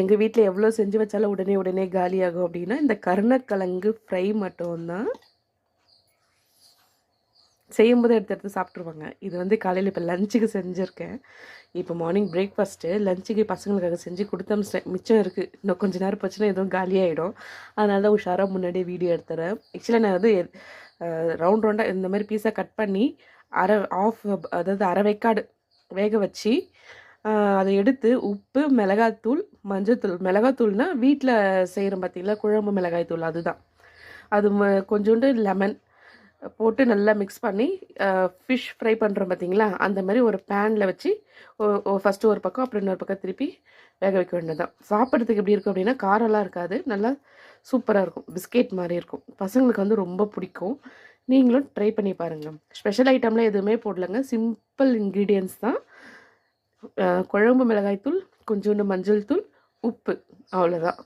எங்கள் வீட்டில் எவ்வளோ செஞ்சு வச்சாலும் உடனே உடனே காலியாகும் அப்படின்னா இந்த கருணக்கிழங்கு ஃப்ரை மட்டும்தான் செய்யும்போது எடுத்து எடுத்து சாப்பிட்ருவாங்க. இது வந்து காலையில் இப்போ லஞ்சுக்கு செஞ்சுருக்கேன். இப்போ மார்னிங் பிரேக்ஃபாஸ்ட்டு, லஞ்சுக்கு பசங்களுக்காக செஞ்சு கொடுத்தோம். மிச்சம் இருக்குது. இன்னும் கொஞ்சம் நேரம் போச்சுன்னா எதுவும் காலியாகிடும். அதனால தான் உஷாராக முன்னாடியே வீடியோ எடுத்துறேன். ஆக்சுவலாக நான் வந்து ரவுண்ட் ரவுண்டாக இந்த மாதிரி பீஸாக கட் பண்ணி அதாவது அரை வேக்காடு வேக வச்சு அதை எடுத்து உப்பு, மிளகாத்தூள், மஞ்சள்தூள். மிளகாத்தூள்னால் வீட்டில் செய்கிறோம் பார்த்தீங்களா, குழம்பு மிளகாய் தூள், அதுதான். அது கொஞ்சோண்டு லெமன் போட்டு நல்லா மிக்ஸ் பண்ணி ஃபிஷ் ஃப்ரை பண்ணுறோம் பார்த்தீங்களா, அந்த மாதிரி ஒரு பேனில் வச்சு ஃபஸ்ட்டு ஒரு பக்கம் அப்புறம் இன்னொரு பக்கம் திருப்பி வேக வைக்க வேண்டியது தான். சாப்பிட்றதுக்கு எப்படி இருக்கும் அப்படின்னா, காரம்லாம் இருக்காது, நல்லா சூப்பராக இருக்கும். பிஸ்கெட் மாதிரி இருக்கும். பசங்களுக்கு வந்து ரொம்ப பிடிக்கும். நீங்களும் ட்ரை பண்ணி பாருங்கள். ஸ்பெஷல் ஐட்டம்லாம் எதுவுமே போடலைங்க, சிம்பிள் இன்க்ரீடியன்ஸ் தான். குழம்பு மிளகாய்த்தூள், கொஞ்சோண்டு மஞ்சள் தூள், உப்பு, அவ்வளோதான்.